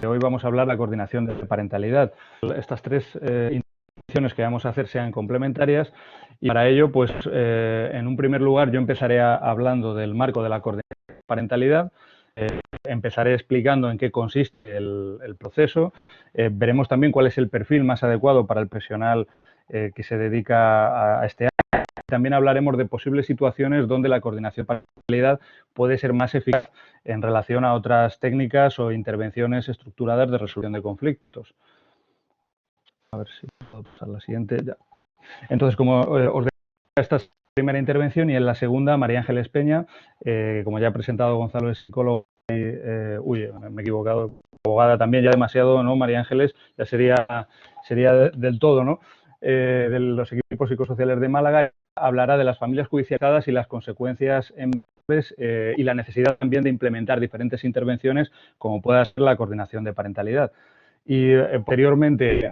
Hoy vamos a hablar de la coordinación de parentalidad. Estas tres intervenciones que vamos a hacer sean complementarias y para ello, pues, en un primer lugar, yo empezaré hablando del marco de la coordinación de parentalidad. Empezaré explicando en qué consiste el proceso. Veremos también cuál es el perfil más adecuado para el profesional que se dedica a este área. También hablaremos de posibles situaciones donde la coordinación de parentalidad puede ser más eficaz en relación a otras técnicas o intervenciones estructuradas de resolución de conflictos. A ver si puedo pasar la siguiente. Ya. Entonces, como os decía, esta es la primera intervención y en la segunda, María Ángeles Peña, como ya ha presentado Gonzalo, es psicólogo. Me he equivocado, abogada también, ya demasiado, ¿no? María Ángeles ya sería del todo, ¿no? De los equipos psicosociales de Málaga, hablará de las familias judicializadas y las consecuencias y la necesidad también de implementar diferentes intervenciones como pueda ser la coordinación de parentalidad. Y posteriormente,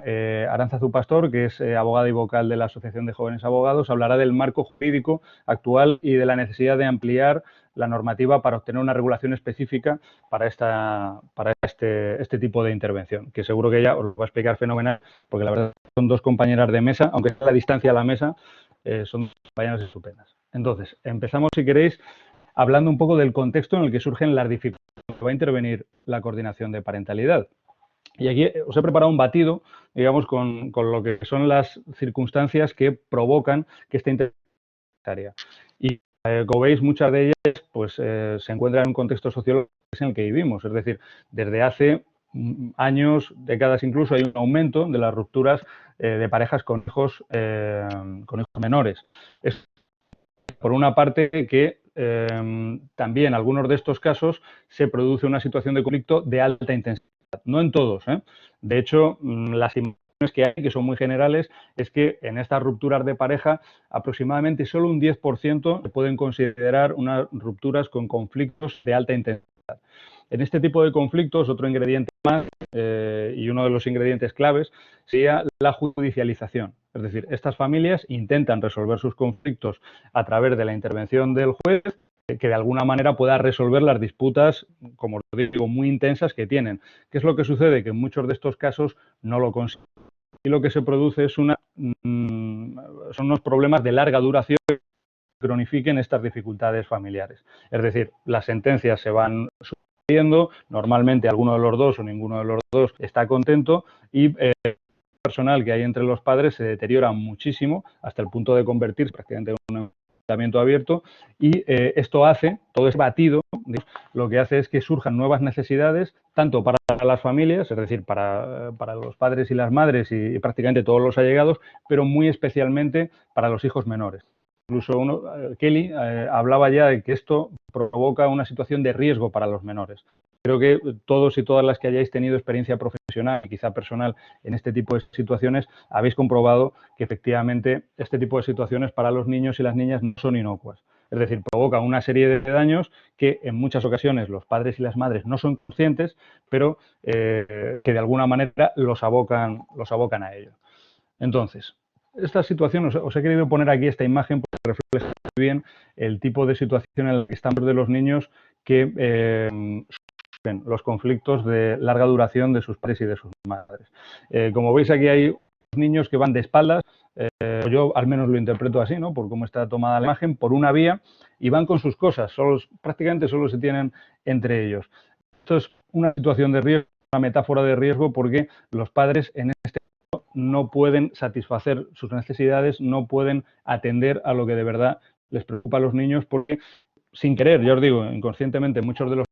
Arantzazu Pastor, que es abogada y vocal de la Asociación de Jóvenes Abogados, hablará del marco jurídico actual y de la necesidad de ampliar la normativa para obtener una regulación específica para este tipo de intervención, que seguro que ella os lo va a explicar fenomenal, porque la verdad son dos compañeras de mesa, aunque a la distancia a la mesa, son compañeras estupendas. Entonces, empezamos, si queréis, hablando un poco del contexto en el que surgen las dificultades que va a intervenir la coordinación de parentalidad. Y aquí os he preparado un batido, digamos, con lo que son las circunstancias que provocan que esta intervención sea necesaria. Y como veis, muchas de ellas pues, se encuentran en un contexto sociológico en el que vivimos. Es decir, desde hace años, décadas incluso, hay un aumento de las rupturas de parejas con hijos menores. Es por una parte que también en algunos de estos casos se produce una situación de conflicto de alta intensidad. No en todos, ¿eh? De hecho, las estimaciones que hay, que son muy generales, es que en estas rupturas de pareja aproximadamente solo un 10% se pueden considerar unas rupturas con conflictos de alta intensidad. En este tipo de conflictos, otro ingrediente más y uno de los ingredientes claves sería la judicialización. Es decir, estas familias intentan resolver sus conflictos a través de la intervención del juez, que de alguna manera pueda resolver las disputas, como os digo, muy intensas que tienen. ¿Qué es lo que sucede? Que en muchos de estos casos no lo consiguen. Y lo que se produce es son unos problemas de larga duración que cronifiquen estas dificultades familiares. Es decir, las sentencias se van sucediendo, normalmente alguno de los dos o ninguno de los dos está contento y el personal que hay entre los padres se deteriora muchísimo hasta el punto de convertirse prácticamente en un enfrentamiento abierto y esto hace, todo ese batido, lo que hace es que surjan nuevas necesidades, tanto para las familias, es decir, para los padres y las madres y prácticamente todos los allegados, pero muy especialmente para los hijos menores. Incluso Kelly hablaba ya de que esto provoca una situación de riesgo para los menores. Creo que todos y todas las que hayáis tenido experiencia profesional y quizá personal en este tipo de situaciones habéis comprobado que efectivamente este tipo de situaciones para los niños y las niñas no son inocuas. Es decir, provoca una serie de daños que en muchas ocasiones los padres y las madres no son conscientes, pero que de alguna manera los abocan a ello. Entonces, esta situación, os he querido poner aquí esta imagen porque refleja muy bien el tipo de situación en la que estamos de los niños que sufren los conflictos de larga duración de sus padres y de sus madres. Como veis aquí hay niños que van de espaldas, yo al menos lo interpreto así, ¿no? Por cómo está tomada la imagen, por una vía y van con sus cosas, prácticamente solo se tienen entre ellos. Esto es una situación de riesgo, una metáfora de riesgo porque los padres en este caso no pueden satisfacer sus necesidades, no pueden atender a lo que de verdad les preocupa a los niños porque sin querer, ya os digo, inconscientemente muchos de los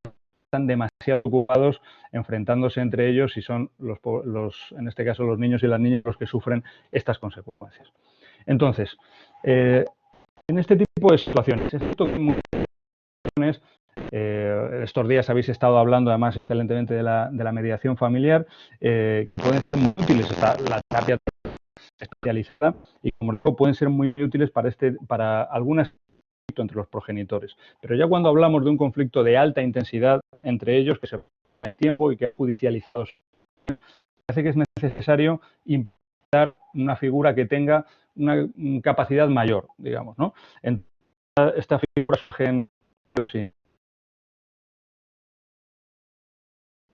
están demasiado ocupados enfrentándose entre ellos y son en este caso los niños y las niñas los que sufren estas consecuencias. Entonces, en este tipo de situaciones, estos días habéis estado hablando además excelentemente de la mediación familiar, pueden ser muy útiles la terapia especializada y como digo, pueden ser muy útiles para algunas entre los progenitores. Pero ya cuando hablamos de un conflicto de alta intensidad entre ellos, que se en tiempo y que es judicializado, parece que es necesario implementar una figura que tenga una capacidad mayor, digamos, ¿no? Esta figura surge en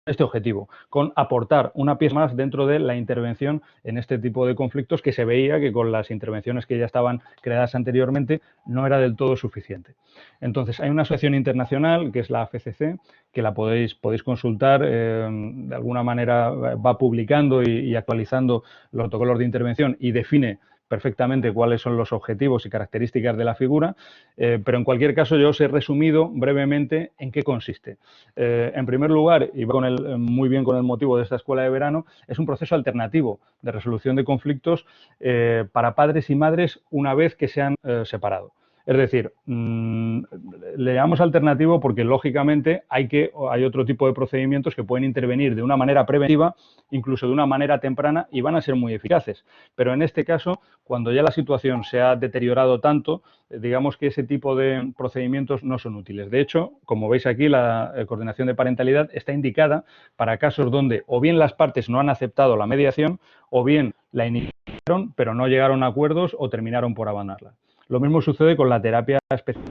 este objetivo, con aportar una pieza más dentro de la intervención en este tipo de conflictos que se veía que con las intervenciones que ya estaban creadas anteriormente no era del todo suficiente. Entonces, hay una asociación internacional que es la AFCC, que la podéis consultar, de alguna manera va publicando y actualizando los protocolos de intervención y define perfectamente cuáles son los objetivos y características de la figura, pero en cualquier caso yo os he resumido brevemente en qué consiste. En primer lugar, y va muy bien con el motivo de esta escuela de verano, es un proceso alternativo de resolución de conflictos para padres y madres una vez que se han separado. Es decir, le llamamos alternativo porque, lógicamente, hay otro tipo de procedimientos que pueden intervenir de una manera preventiva, incluso de una manera temprana, y van a ser muy eficaces. Pero en este caso, cuando ya la situación se ha deteriorado tanto, digamos que ese tipo de procedimientos no son útiles. De hecho, como veis aquí, la coordinación de parentalidad está indicada para casos donde o bien las partes no han aceptado la mediación o bien la iniciaron, pero no llegaron a acuerdos o terminaron por abandonarla. Lo mismo sucede con la terapia especial.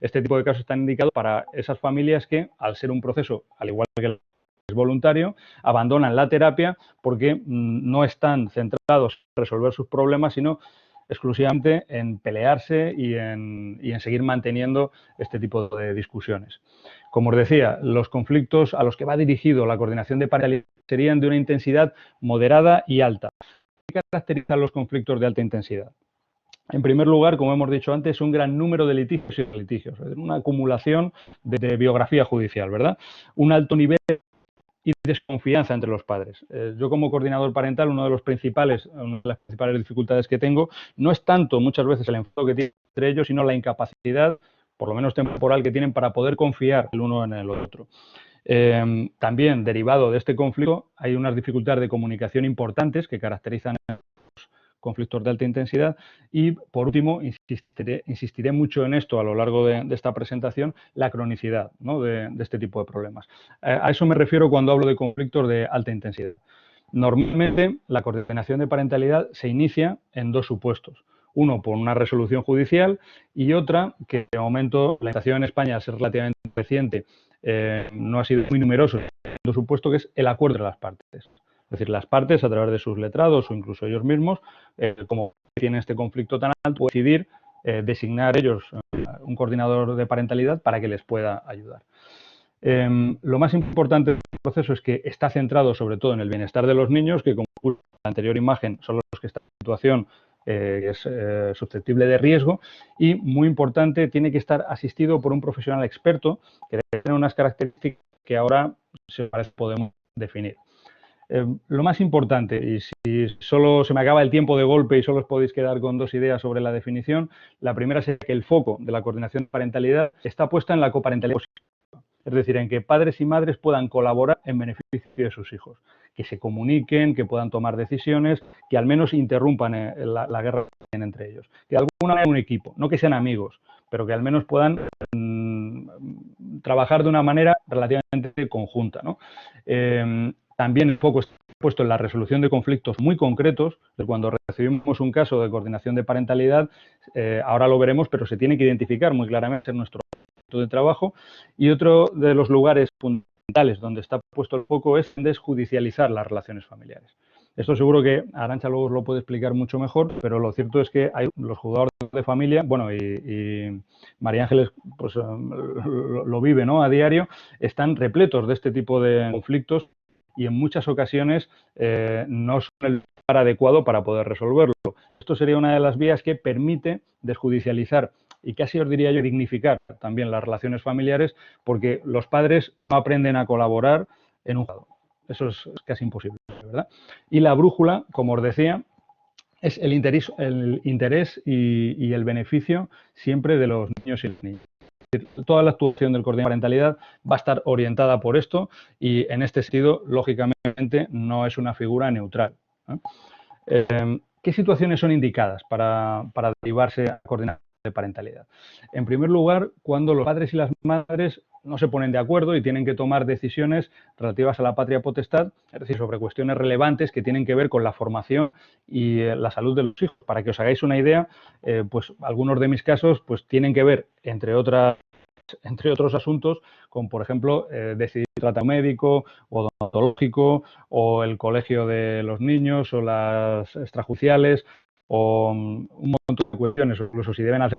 Este tipo de casos están indicados para esas familias que, al ser un proceso, al igual que el es voluntario, abandonan la terapia porque no están centrados en resolver sus problemas, sino exclusivamente en pelearse y en seguir manteniendo este tipo de discusiones. Como os decía, los conflictos a los que va dirigido la coordinación de parentalidad serían de una intensidad moderada y alta. ¿Qué caracterizan los conflictos de alta intensidad? En primer lugar, como hemos dicho antes, un gran número de litigios, una acumulación de biografía judicial, ¿verdad? Un alto nivel y desconfianza entre los padres. Yo como coordinador parental, una de las principales dificultades que tengo no es tanto muchas veces el enfoque que tienen entre ellos, sino la incapacidad, por lo menos temporal, que tienen para poder confiar el uno en el otro. También, derivado de este conflicto, hay unas dificultades de comunicación importantes que caracterizan conflictos de alta intensidad y, por último, insistiré mucho en esto a lo largo de esta presentación, la cronicidad, ¿no?, de este tipo de problemas. A eso me refiero cuando hablo de conflictos de alta intensidad. Normalmente, la coordinación de parentalidad se inicia en dos supuestos. Uno, por una resolución judicial y otra, que de momento la implementación en España, al ser relativamente reciente, no ha sido muy numeroso, segundo supuesto, que es el acuerdo de las partes. Es decir, las partes, a través de sus letrados o incluso ellos mismos, como tienen este conflicto tan alto, pueden decidir designar ellos un coordinador de parentalidad para que les pueda ayudar. Lo más importante del proceso es que está centrado sobre todo en el bienestar de los niños, que como en la anterior imagen son los que están en situación que es susceptible de riesgo, y muy importante, tiene que estar asistido por un profesional experto que debe tener unas características que ahora podemos definir. Lo más importante, y si solo se me acaba el tiempo de golpe y solo os podéis quedar con dos ideas sobre la definición, la primera es que el foco de la coordinación de parentalidad está puesta en la coparentalidad positiva, es decir, en que padres y madres puedan colaborar en beneficio de sus hijos, que se comuniquen, que puedan tomar decisiones, que al menos interrumpan la guerra que tienen entre ellos, que de alguna manera un equipo, no que sean amigos, pero que al menos puedan trabajar de una manera relativamente conjunta, ¿no? También el foco está puesto en la resolución de conflictos muy concretos. Cuando recibimos un caso de coordinación de parentalidad, ahora lo veremos, pero se tiene que identificar muy claramente en nuestro proyecto de trabajo. Y otro de los lugares fundamentales donde está puesto el foco es en desjudicializar las relaciones familiares. Esto seguro que Arantxa luego os lo puede explicar mucho mejor, pero lo cierto es que hay los juzgados de familia, bueno, y María Ángeles pues, lo vive, ¿no?, a diario, están repletos de este tipo de conflictos y en muchas ocasiones no son el lugar adecuado para poder resolverlo. Esto sería una de las vías que permite desjudicializar y casi os diría yo dignificar también las relaciones familiares, porque los padres no aprenden a colaborar en un juzgado. Eso es casi imposible, ¿verdad? Y la brújula, como os decía, es el interés y el beneficio siempre de los niños y las niñas. Toda la actuación del coordinador de parentalidad va a estar orientada por esto y, en este sentido, lógicamente, no es una figura neutral, ¿no? ¿Qué situaciones son indicadas para derivarse a coordinación de parentalidad? En primer lugar, cuando los padres y las madres no se ponen de acuerdo y tienen que tomar decisiones relativas a la patria potestad, es decir, sobre cuestiones relevantes que tienen que ver con la formación y la salud de los hijos. Para que os hagáis una idea, pues algunos de mis casos pues tienen que ver, entre otras entre otros asuntos, como por ejemplo decidir tratamiento médico o odontológico, o el colegio de los niños, o las extrajudiciales, o un montón de cuestiones, o incluso si deben hacer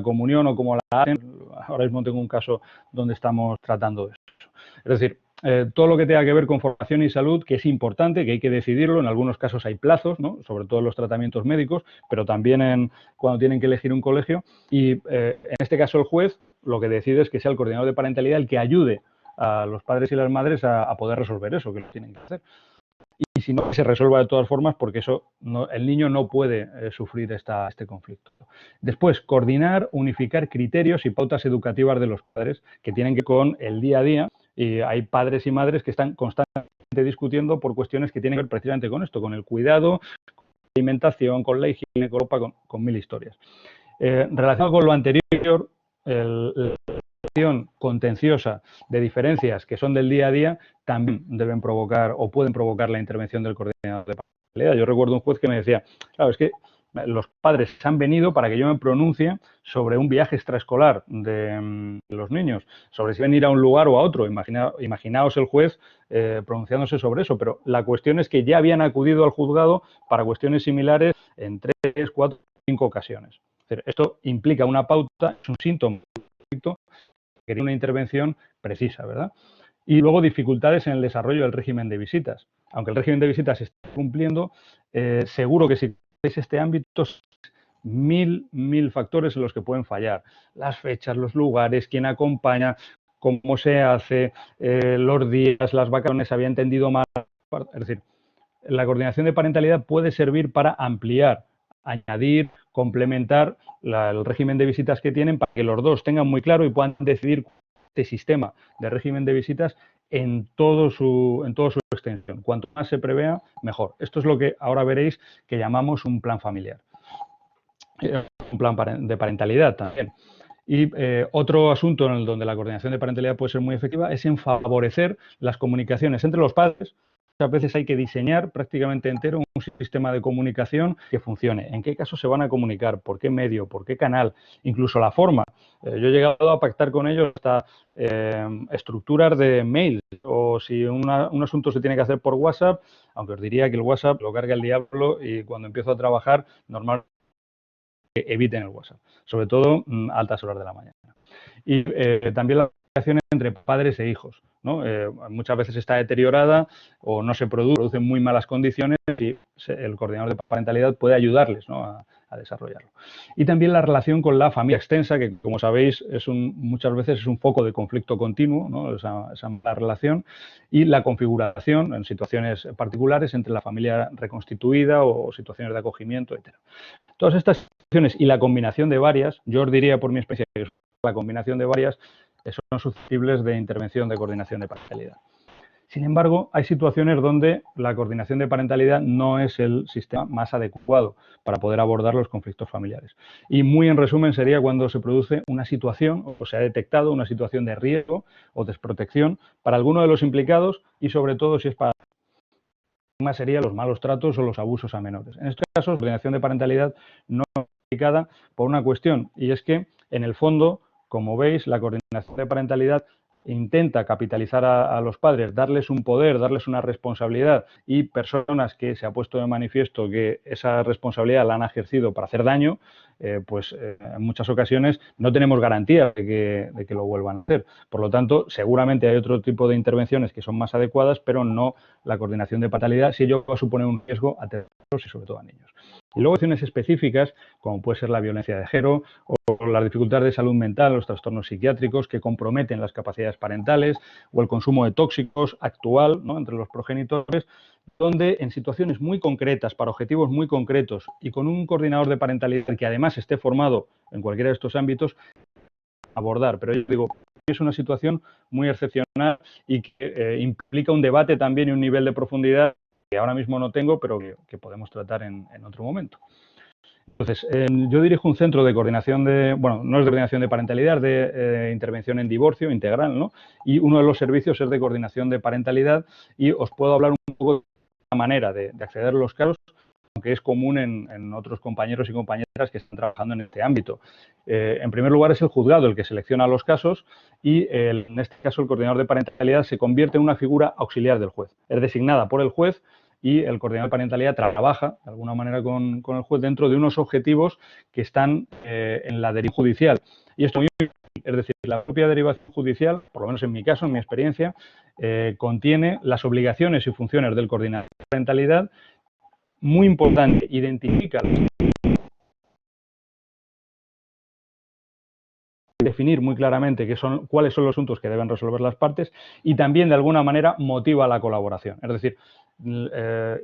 comunión o cómo la hacen. Ahora mismo tengo un caso donde estamos tratando de eso. Es decir, todo lo que tenga que ver con formación y salud, que es importante, que hay que decidirlo. En algunos casos hay plazos, ¿no? Sobre todo en los tratamientos médicos, pero también cuando tienen que elegir un colegio. Y en este caso el juez lo que decide es que sea el coordinador de parentalidad el que ayude a los padres y las madres a poder resolver eso que lo tienen que hacer. Y si no, que se resuelva de todas formas, porque eso el niño no puede sufrir este conflicto. Después, coordinar, unificar criterios y pautas educativas de los padres que tienen que ver con el día a día. Y hay padres y madres que están constantemente discutiendo por cuestiones que tienen que ver precisamente con esto, con el cuidado, con la alimentación, con la higiene, con la ropa, con mil historias. Relacionado con lo anterior, la relación contenciosa de diferencias que son del día a día también deben provocar o pueden provocar la intervención del coordinador de parentalidad. Yo recuerdo un juez que me decía, claro, es que los padres han venido para que yo me pronuncie sobre un viaje extraescolar de los niños, sobre si van a ir a un lugar o a otro. Imaginaos el juez pronunciándose sobre eso, pero la cuestión es que ya habían acudido al juzgado para cuestiones similares en 3, 4, 5 ocasiones. Es decir, esto implica una pauta, es un síntoma que quería una intervención precisa, ¿verdad? Y luego dificultades en el desarrollo del régimen de visitas. Aunque el régimen de visitas se está cumpliendo, seguro que si es este ámbito, mil factores en los que pueden fallar. Las fechas, los lugares, quién acompaña, cómo se hace, los días, las vacaciones, se había entendido mal. Es decir, la coordinación de parentalidad puede servir para ampliar, añadir, complementar el régimen de visitas que tienen para que los dos tengan muy claro y puedan decidir este sistema de régimen de visitas en toda su extensión. Cuanto más se prevea, mejor. Esto es lo que ahora veréis que llamamos un plan familiar. Un plan de parentalidad también. Y otro asunto en el donde la coordinación de parentalidad puede ser muy efectiva es en favorecer las comunicaciones entre los padres. Muchas veces hay que diseñar prácticamente entero un sistema de comunicación que funcione. ¿En qué casos se van a comunicar? ¿Por qué medio? ¿Por qué canal? Incluso la forma. Yo he llegado a pactar con ellos hasta estructuras de mail, o si un asunto se tiene que hacer por WhatsApp, aunque os diría que el WhatsApp lo carga el diablo y cuando empiezo a trabajar normalmente eviten el WhatsApp, sobre todo a altas horas de la mañana. Y también la comunicación entre padres e hijos, ¿no? Muchas veces está deteriorada o no se produce en muy malas condiciones y el coordinador de parentalidad puede ayudarles, ¿no?, a desarrollarlo. Y también la relación con la familia extensa, que como sabéis muchas veces es un foco de conflicto continuo, ¿no?, esa relación, y la configuración en situaciones particulares entre la familia reconstituida o situaciones de acogimiento, etc. Todas estas situaciones y la combinación de varias, yo os diría por mi experiencia que la combinación de varias son susceptibles de intervención de coordinación de parentalidad. Sin embargo, hay situaciones donde la coordinación de parentalidad no es el sistema más adecuado para poder abordar los conflictos familiares. Y muy en resumen sería cuando se produce una situación o se ha detectado una situación de riesgo o desprotección para alguno de los implicados y sobre todo si es para más serían los malos tratos o los abusos a menores. En estos casos, la coordinación de parentalidad no es aplicada por una cuestión, y es que, en el fondo, como veis, la coordinación de parentalidad intenta capitalizar a los padres, darles un poder, darles una responsabilidad, y personas que se ha puesto de manifiesto que esa responsabilidad la han ejercido para hacer daño, pues en muchas ocasiones no tenemos garantía de que lo vuelvan a hacer. Por lo tanto, seguramente hay otro tipo de intervenciones que son más adecuadas, pero no la coordinación de parentalidad, si ello va a suponer un riesgo a terceros y sobre todo a niños. Y luego acciones específicas, como puede ser la violencia de género o las dificultades de salud mental, los trastornos psiquiátricos que comprometen las capacidades parentales, o el consumo de tóxicos actual, ¿no?, entre los progenitores, donde en situaciones muy concretas, para objetivos muy concretos y con un coordinador de parentalidad que además esté formado en cualquiera de estos ámbitos, abordar. Pero yo digo, es una situación muy excepcional y que implica un debate también y un nivel de profundidad que ahora mismo no tengo, pero que podemos tratar en otro momento. Entonces, yo dirijo un centro de coordinación bueno, no es de coordinación de parentalidad, es de intervención en divorcio integral, ¿no? Y uno de los servicios es de coordinación de parentalidad y os puedo hablar un poco de la manera de acceder a los casos, aunque es común en otros compañeros y compañeras que están trabajando en este ámbito. En primer lugar, es el juzgado el que selecciona los casos y, en este caso, el coordinador de parentalidad se convierte en una figura auxiliar del juez. Es designada por el juez y el coordinador de parentalidad trabaja, de alguna manera, con el juez dentro de unos objetivos que están en la derivación judicial. Y esto es decir, la propia derivación judicial, por lo menos en mi caso, en mi experiencia, contiene las obligaciones y funciones del coordinador de parentalidad. Muy importante, identifica, definir muy claramente cuáles son los asuntos que deben resolver las partes y también, de alguna manera, motiva la colaboración. Es decir,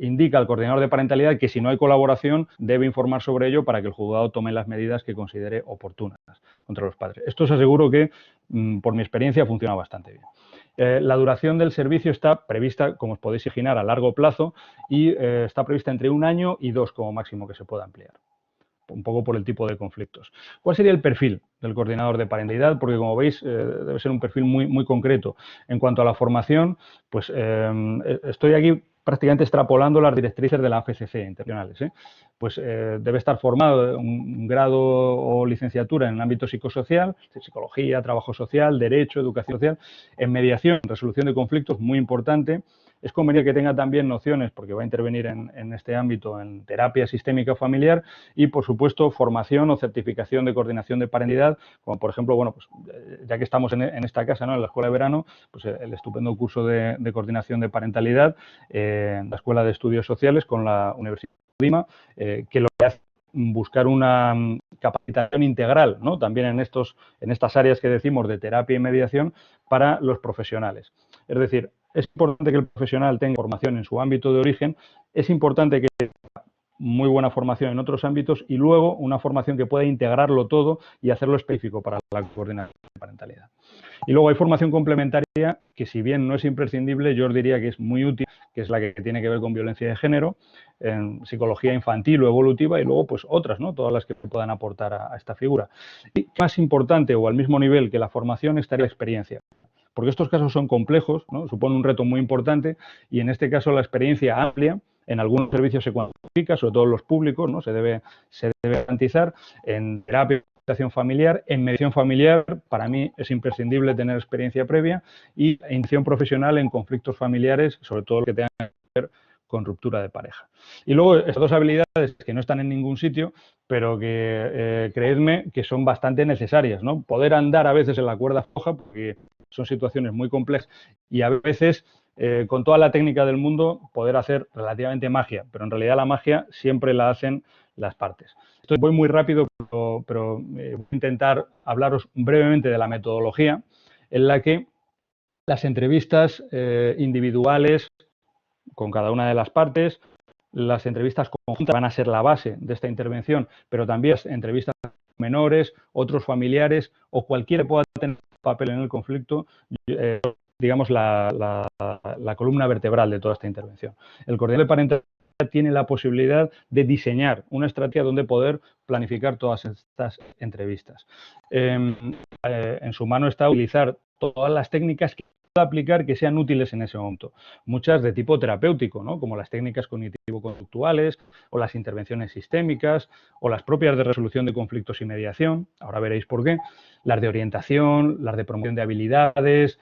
indica al coordinador de parentalidad que si no hay colaboración debe informar sobre ello para que el juzgado tome las medidas que considere oportunas contra los padres. Esto os aseguro que, por mi experiencia, funciona bastante bien. La duración del servicio está prevista, como os podéis imaginar, a largo plazo y está prevista entre 1 año y 2 como máximo que se pueda ampliar, un poco por el tipo de conflictos. ¿Cuál sería el perfil del coordinador de parentalidad? Porque, como veis, debe ser un perfil muy concreto. En cuanto a la formación, pues estoy aquí prácticamente extrapolando las directrices de la AFCC internacionales. Pues debe estar formado un grado o licenciatura en el ámbito psicosocial, psicología, trabajo social, derecho, educación social, en mediación, resolución de conflictos, muy importante. Es conveniente que tenga también nociones, porque va a intervenir en este ámbito, en terapia sistémica familiar y, por supuesto, formación o certificación de coordinación de parentalidad, como por ejemplo, bueno, pues ya que estamos en esta casa, ¿no?, en la escuela de verano, pues el estupendo curso de coordinación de parentalidad en la Escuela de Estudios Sociales con la Universidad de Lima, que lo que hace buscar una capacitación integral, ¿no?, también en estas áreas que decimos de terapia y mediación para los profesionales. Es decir, es importante que el profesional tenga formación en su ámbito de origen, es importante que tenga muy buena formación en otros ámbitos y luego una formación que pueda integrarlo todo y hacerlo específico para la coordinación de parentalidad. Y luego hay formación complementaria que, si bien no es imprescindible, yo os diría que es muy útil, que es la que tiene que ver con violencia de género, en psicología infantil o evolutiva y luego pues otras, ¿no?, todas las que puedan aportar a esta figura. Y más importante o al mismo nivel que la formación estaría la experiencia, porque estos casos son complejos, ¿no?, supone un reto muy importante y en este caso la experiencia amplia en algunos servicios se cuantifica, sobre todo en los públicos, ¿no?, se debe garantizar en terapia familiar, en mediación familiar. Para mí es imprescindible tener experiencia previa y iniciación profesional en conflictos familiares, sobre todo lo que tenga que ver con ruptura de pareja. Y luego estas dos habilidades que no están en ningún sitio, pero que creedme que son bastante necesarias, ¿no? Poder andar a veces en la cuerda floja, porque son situaciones muy complejas y a veces con toda la técnica del mundo poder hacer relativamente magia, pero en realidad la magia siempre la hacen las partes. Esto voy muy rápido, pero voy a intentar hablaros brevemente de la metodología en la que las entrevistas individuales con cada una de las partes, las entrevistas conjuntas van a ser la base de esta intervención, pero también las entrevistas menores, otros familiares o cualquiera que pueda tener papel en el conflicto, digamos, la columna vertebral de toda esta intervención. El coordinador de parentalidad tiene la posibilidad de diseñar una estrategia donde poder planificar todas estas entrevistas. En su mano está utilizar todas las técnicas que pueda aplicar que sean útiles en ese momento. Muchas de tipo terapéutico, ¿no?, como las técnicas cognitivo-conductuales o las intervenciones sistémicas o las propias de resolución de conflictos y mediación. Ahora veréis por qué. Las de orientación, las de promoción de habilidades,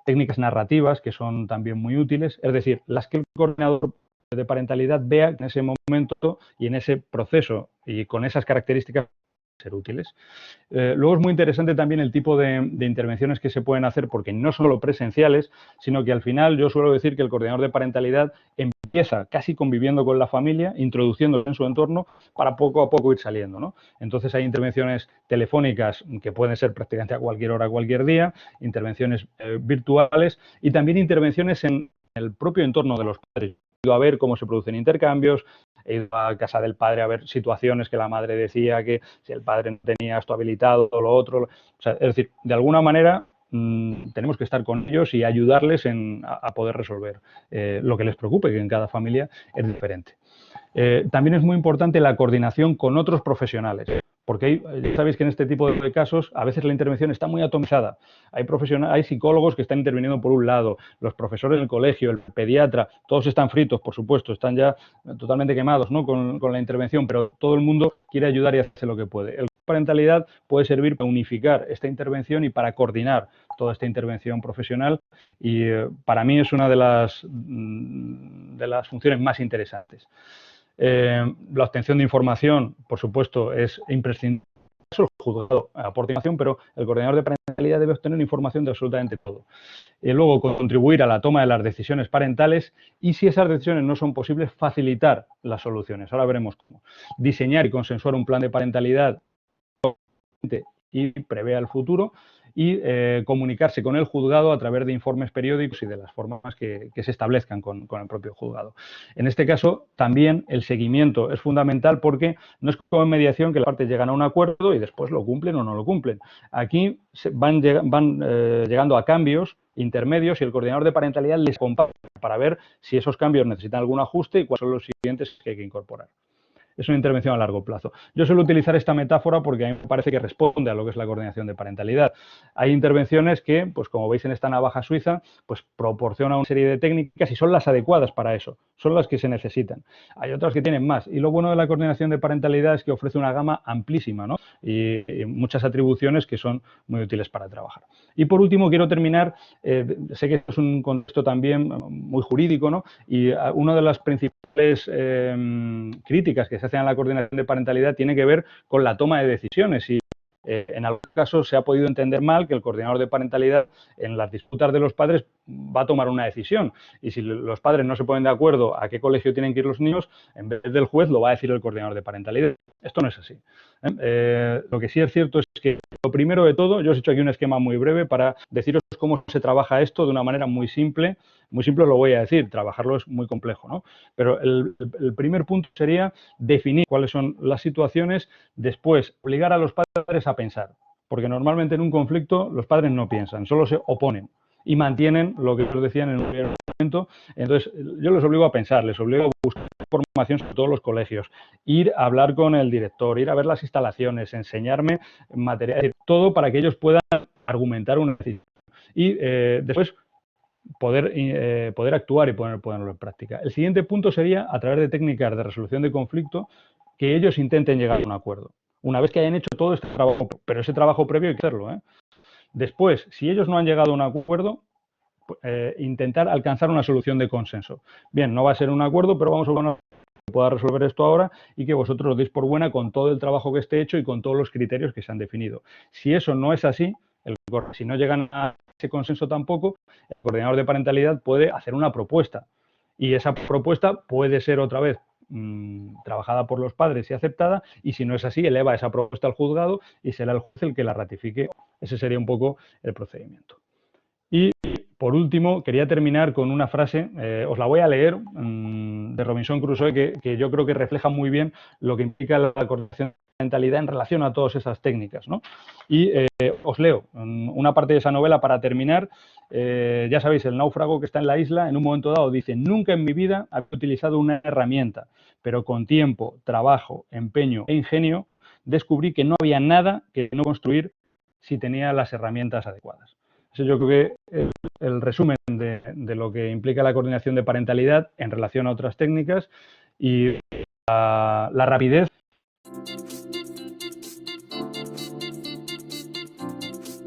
técnicas narrativas que son también muy útiles, es decir, las que el coordinador de parentalidad vea en ese momento y en ese proceso y con esas características ser útiles. Luego es muy interesante también el tipo de intervenciones que se pueden hacer, porque no solo presenciales, sino que al final yo suelo decir que el coordinador de parentalidad empieza casi conviviendo con la familia, introduciéndose en su entorno para poco a poco ir saliendo, ¿no? Entonces hay intervenciones telefónicas que pueden ser prácticamente a cualquier hora, a cualquier día, intervenciones virtuales y también intervenciones en el propio entorno de los padres. He ido a ver cómo se producen intercambios, he ido a casa del padre a ver situaciones que la madre decía que si el padre no tenía esto habilitado o lo otro. O sea, es decir, de alguna manera tenemos que estar con ellos y ayudarles a poder resolver lo que les preocupe, que en cada familia es diferente. También es muy importante la coordinación con otros profesionales, Porque ya sabéis que en este tipo de casos a veces la intervención está muy atomizada. Hay psicólogos que están interviniendo por un lado, los profesores del colegio, el pediatra, todos están fritos, por supuesto, están ya totalmente quemados, ¿no?, con la intervención, pero todo el mundo quiere ayudar y hace lo que puede. El parentalidad puede servir para unificar esta intervención y para coordinar toda esta intervención profesional y para mí es una de las funciones más interesantes. La obtención de información, por supuesto, es imprescindible. El juzgado aporta información, pero el coordinador de parentalidad debe obtener información de absolutamente todo. Luego, contribuir a la toma de las decisiones parentales y, si esas decisiones no son posibles, facilitar las soluciones. Ahora veremos cómo. Diseñar y consensuar un plan de parentalidad y prevea el futuro y comunicarse con el juzgado a través de informes periódicos y de las formas que se establezcan con el propio juzgado. En este caso, también el seguimiento es fundamental porque no es como en mediación que las partes llegan a un acuerdo y después lo cumplen o no lo cumplen. Aquí van llegando a cambios intermedios y el coordinador de parentalidad les compara para ver si esos cambios necesitan algún ajuste y cuáles son los siguientes que hay que incorporar. Es una intervención a largo plazo. Yo suelo utilizar esta metáfora porque a mí me parece que responde a lo que es la coordinación de parentalidad. Hay intervenciones que, pues como veis en esta navaja suiza, pues proporciona una serie de técnicas y son las adecuadas para eso, son las que se necesitan. Hay otras que tienen más y lo bueno de la coordinación de parentalidad es que ofrece una gama amplísima, ¿no?, y muchas atribuciones que son muy útiles para trabajar. Y por último quiero terminar, sé que es un contexto también muy jurídico, ¿no?, y una de las principales críticas que se hacen a la coordinación de parentalidad tiene que ver con la toma de decisiones y en algunos casos se ha podido entender mal que el coordinador de parentalidad en las disputas de los padres va a tomar una decisión y si los padres no se ponen de acuerdo a qué colegio tienen que ir los niños, en vez del juez lo va a decir el coordinador de parentalidad. Esto no es así. Lo que sí es cierto es que lo primero de todo, yo os he hecho aquí un esquema muy breve para deciros cómo se trabaja esto de una manera muy simple. Muy simple lo voy a decir, trabajarlo es muy complejo, ¿no? Pero el primer punto sería definir cuáles son las situaciones, después obligar a los padres a pensar, porque normalmente en un conflicto los padres no piensan, solo se oponen y mantienen lo que os decían en un primer momento. Entonces, yo les obligo a pensar, les obligo a buscar información sobre todos los colegios, ir a hablar con el director, ir a ver las instalaciones, enseñarme material, todo para que ellos puedan argumentar una decisión. Y después poder actuar y ponerlo en práctica. El siguiente punto sería, a través de técnicas de resolución de conflicto, que ellos intenten llegar a un acuerdo. Una vez que hayan hecho todo este trabajo, pero ese trabajo previo hay que hacerlo, ¿eh? Después, si ellos no han llegado a un acuerdo, intentar alcanzar una solución de consenso. Bien, no va a ser un acuerdo, pero vamos a que pueda resolver esto ahora y que vosotros lo deis por buena con todo el trabajo que esté hecho y con todos los criterios que se han definido. Si eso no es así, si no llegan a ese consenso tampoco, el coordinador de parentalidad puede hacer una propuesta y esa propuesta puede ser otra vez trabajada por los padres y aceptada, y si no es así, eleva esa propuesta al juzgado y será el juez el que la ratifique. Ese sería un poco el procedimiento. Y por último, quería terminar con una frase, os la voy a leer, de Robinson Crusoe, que yo creo que refleja muy bien lo que implica la coordinación de parentalidad en relación a todas esas técnicas, ¿no? Y os leo una parte de esa novela para terminar. Ya sabéis, el náufrago que está en la isla, en un momento dado dice: nunca en mi vida había utilizado una herramienta, pero con tiempo, trabajo, empeño e ingenio descubrí que no había nada que no construir si tenía las herramientas adecuadas. Eso yo creo que es el resumen de lo que implica la coordinación de parentalidad en relación a otras técnicas y la rapidez